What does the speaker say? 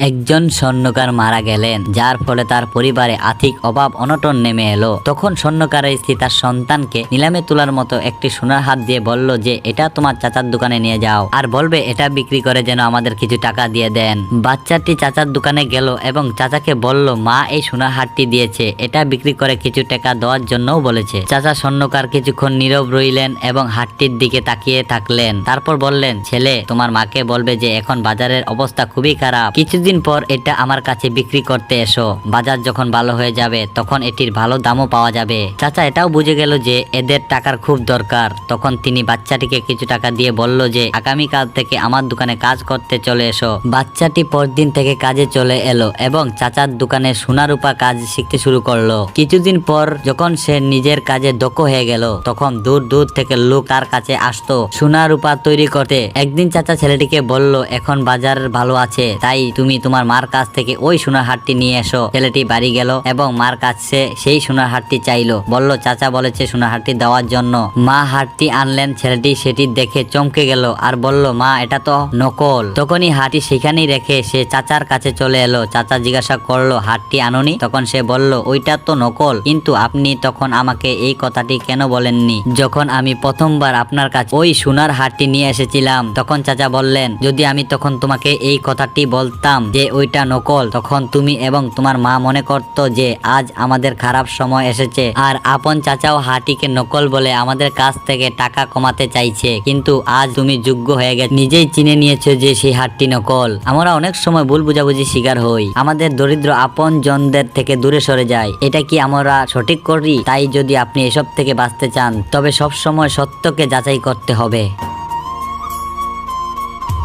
একজন স্বর্ণকার মারা গেলেন, যার ফলে তার পরিবারে আর্থিক অভাব অনটন নেমে এলো। তখন স্বর্ণকারের স্ত্রী তার সন্তানকে নিলামে তোলার মতো একটি সোনার হাত দিয়ে বলল যে এটা তোমার চাচার দোকানে নিয়ে যাও, আর বলবে এটা বিক্রি করে যেন আমাদের কিছু টাকা দিয়ে দেন। বাচ্চাটি চাচার দোকানে গেল এবং চাচাকে বলল মা এই সোনার হারটি দিয়েছে, এটা বিক্রি করে কিছু টাকা দেওয়ার জন্যও বলেছে। চাচা স্বর্ণকার কিছুক্ষণ নীরব রইলেন এবং হারটির দিকে তাকিয়ে থাকলেন। তারপর বললেন, ছেলে তোমার মাকে বলবে যে এখন বাজারের অবস্থা খুবই খারাপ, কিছুদিন পর এটা আমার কাছে বিক্রি করতে এসো, বাজার যখন ভালো হয়ে যাবে তখন এটির ভালো দামও পাওয়া যাবে। চাচা এটাও বুঝে গেল যে এদের টাকার খুব দরকার। তখন তিনি বাচ্চাটিকে কিছু টাকা দিয়ে বলল যে আগামীকাল থেকে আমার দোকানে কাজ করতে চলে এসো। বাচ্চাটি পরদিন থেকে কাজে চলে এলো এবং চাচার দোকানে সোনা রূপা কাজ শিখতে শুরু করলো। কিছুদিন পর যখন সে নিজের কাজে দক্ষ হয়ে গেল তখন দূর দূর থেকে লোক তার কাছে আসতো সোনা রূপা তৈরি করতে। একদিন চাচা ছেলেটিকে বলল এখন বাজার ভালো আছে, তাই তুমি তোমার মার কাছ থেকে ওই সোনার হারটি নিয়ে এসো। ছেলেটি বাড়ি গেল এবং মার কাছে সেই সোনার হারটি চাইলো। বলল চাচা বলেছে সোনার হারটি দেওয়ার জন্য। মা হারটি আনলেন। ছেলেটি সেটি দেখে চমকে গেল আর বলল মা এটা তো নকল। তখনই হারটি সেখানেই রেখে সে চাচার কাছে চলে এলো। চাচা জিজ্ঞাসা করলো হারটি আনোনি? তখন সে বলল ওইটা তো নকল, কিন্তু আপনি তখন আমাকে এই কথাটি কেন বলেননি যখন আমি প্রথমবার আপনার কাছে ওই সোনার হারটি নিয়ে এসেছিলাম? তখন চাচা বললেন যদি আমি তখন তোমাকে এই কথাটি বলতাম যে ওইটা নকল, তখন তুমি এবং তোমার মা মনে করতো যে আজ আমাদের খারাপ সময় এসেছে, আর আপন চাচাও হারটিকে নকল বলে আমাদের কাছ থেকে টাকা কমাতে চাইছে। কিন্তু আজ তুমি যোগ্য হয়ে গেছে, নিজেই চিনে নিয়েছো যে সেই হারটি নকল। আমরা অনেক সময় ভুল বুঝাবুঝি শিকার হই, আমাদের দরিদ্র আপন জনদের থেকে দূরে সরে যায়। এটা কি আমরা সঠিক করি? তাই যদি আপনি এসব থেকে বাঁচতে চান তবে সব সময় সত্যকে যাচাই করতে হবে।